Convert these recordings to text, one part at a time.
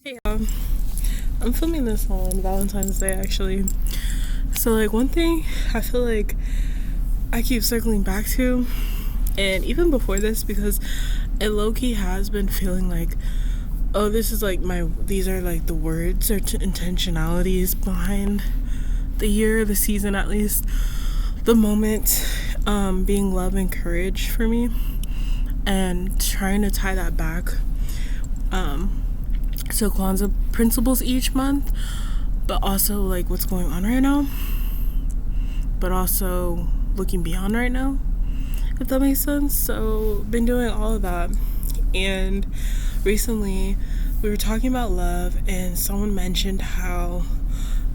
Hey, I'm filming this on Valentine's Day actually. So, like, one thing I feel like I keep circling back to, and even before this, because it low key has been feeling like, oh, this is like these are like the words or intentionalities behind the year, the season at least, the moment, being love and courage for me, and trying to tie that back. So Kwanzaa principles each month, but also like what's going on right now, but also looking beyond right now, if that makes sense. So been doing all of that, and recently we were talking about love, and someone mentioned how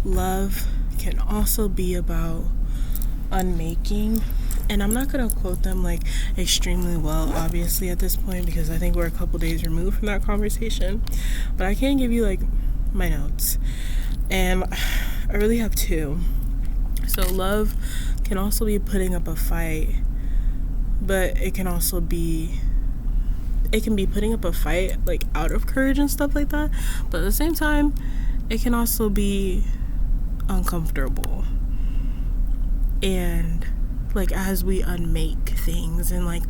love can also be about unmaking. And I'm not gonna quote them like extremely well, obviously, at this point, because I think we're a couple days removed from that conversation. But I can give you like my notes, and I really have two. So love can also be putting up a fight, but it can be putting up a fight like out of courage and stuff like that. But at the same time, it can also be uncomfortable. And like as we unmake things and like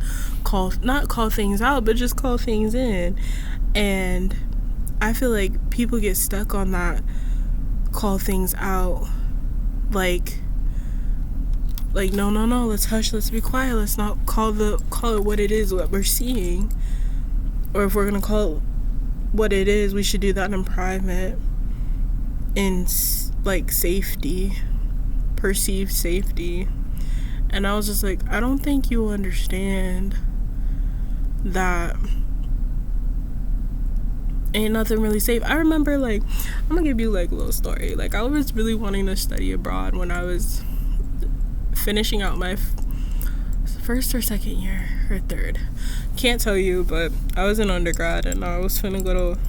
not call things out, but just call things in. And I feel like people get stuck on that call things out, like no, let's hush, let's be quiet, let's not call it what it is, what we're seeing. Or if we're gonna call it what it is, we should do that in private, in like safety, perceived safety. And I was just like, I don't think you understand that ain't nothing really safe. I remember, like, I'm gonna give you like a little story. Like, I was really wanting to study abroad when I was finishing out my first or second year or third, can't tell you, but I was in undergrad and I was finna go to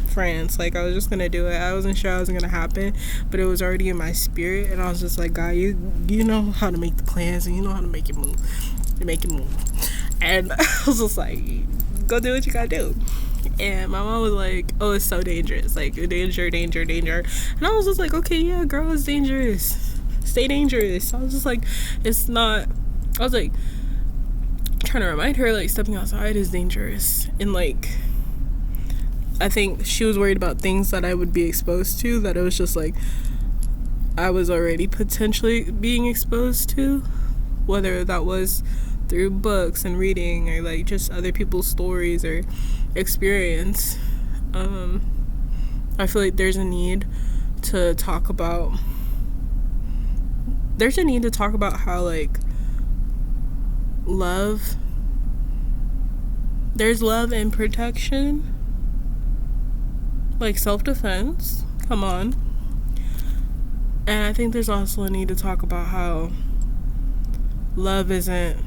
France. Like, I was just gonna do it. I wasn't sure how it was gonna happen, but it was already in my spirit, and I was just like, God, you know how to make the plans, and you know how to make it move. You make it move. And I was just like, go do what you gotta do. And my mom was like, oh, it's so dangerous, like danger. And I was just like, okay, yeah, girl, it's dangerous, stay dangerous. I was just like, it's not. I was like trying to remind her, like, stepping outside is dangerous. And like, I think she was worried about things that I would be exposed to, that it was just like I was already potentially being exposed to, whether that was through books and reading or like just other people's stories or experience. I feel like there's a need to talk about how like there's love and protection, like self-defense, come on. And I think there's also a need to talk about how love isn't,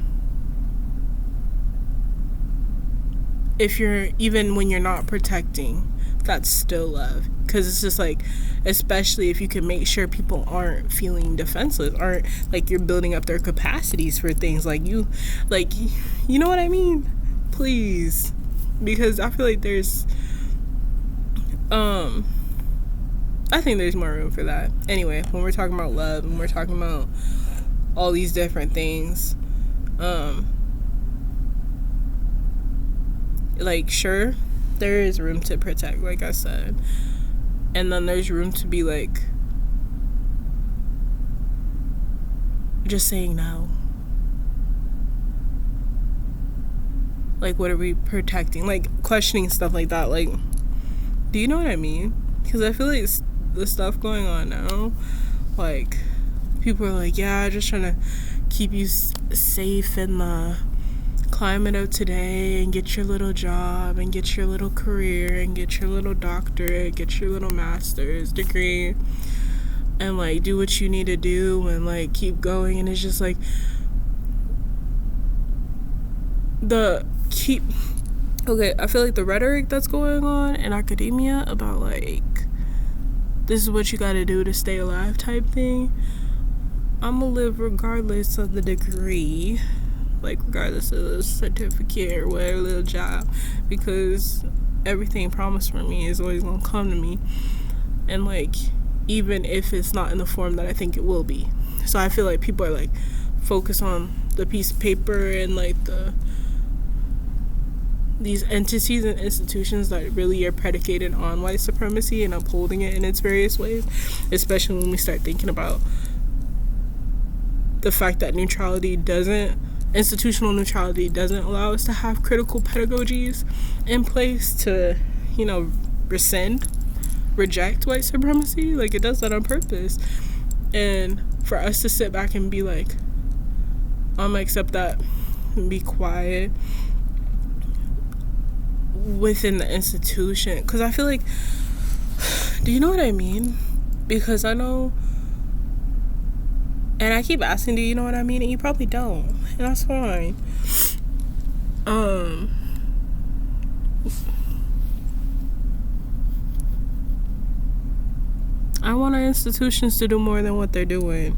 if you're, even when you're not protecting, that's still love. Because it's just like, especially if you can make sure people aren't feeling defenseless, aren't like you're building up their capacities for things, like you know what I mean? Please. Because I feel like there's I think there's more room for that. Anyway, when we're talking about love and we're talking about all these different things, like, sure, there is room to protect, like I said, and then there's room to be like just saying no. Like, what are we protecting? Like, questioning stuff like that. Like, do you know what I mean? Because I feel like the stuff going on now, like, people are like, yeah, just trying to keep you safe in the climate of today, and get your little job, and get your little career, and get your little doctorate, get your little master's degree, and like do what you need to do, and like keep going. And it's just like I feel like the rhetoric that's going on in academia about like, this is what you gotta do to stay alive type thing, I'm gonna live regardless of the degree, like regardless of the certificate or whatever little job, because everything promised for me is always gonna come to me, and like, even if it's not in the form that I think it will be. So I feel like people are like focused on the piece of paper and like these entities and institutions that really are predicated on white supremacy and upholding it in its various ways, especially when we start thinking about the fact that institutional neutrality doesn't allow us to have critical pedagogies in place to, reject white supremacy. Like, it does that on purpose. And for us to sit back and be like, I'm gonna accept that and be quiet within the institution, because I feel like, do you know what I mean? Because I know, and I keep asking, do you know what I mean? And you probably don't, and that's fine. I want our institutions to do more than what they're doing.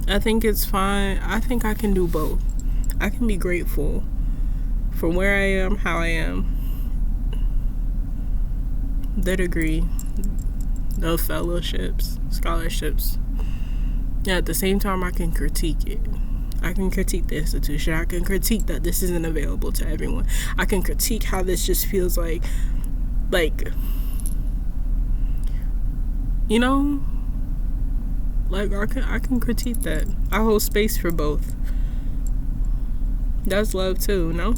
I think it's fine. I think I can do both. I can be grateful for where I am, how I am, the degree, the fellowships, scholarships. And at the same time, I can critique it. I can critique the institution. I can critique that this isn't available to everyone. I can critique how this just feels like I can critique that. I hold space for both. That's love too, no?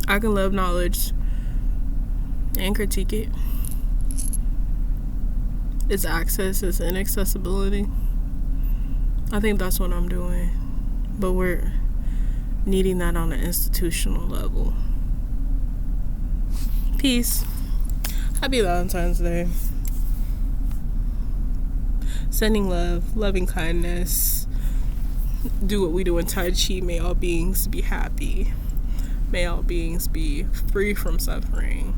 I can love knowledge and critique it. Its access, its inaccessibility. I think that's what I'm doing. But we're needing that on an institutional level. Peace. Happy Valentine's Day. Sending love, loving kindness. Do what we do in Tai Chi. May all beings be happy. May all beings be free from suffering.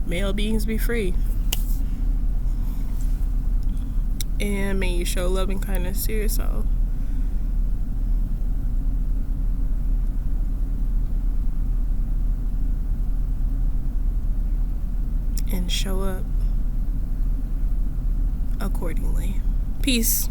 May all beings be free. And may you show love and kindness to yourself. And show up accordingly. Peace.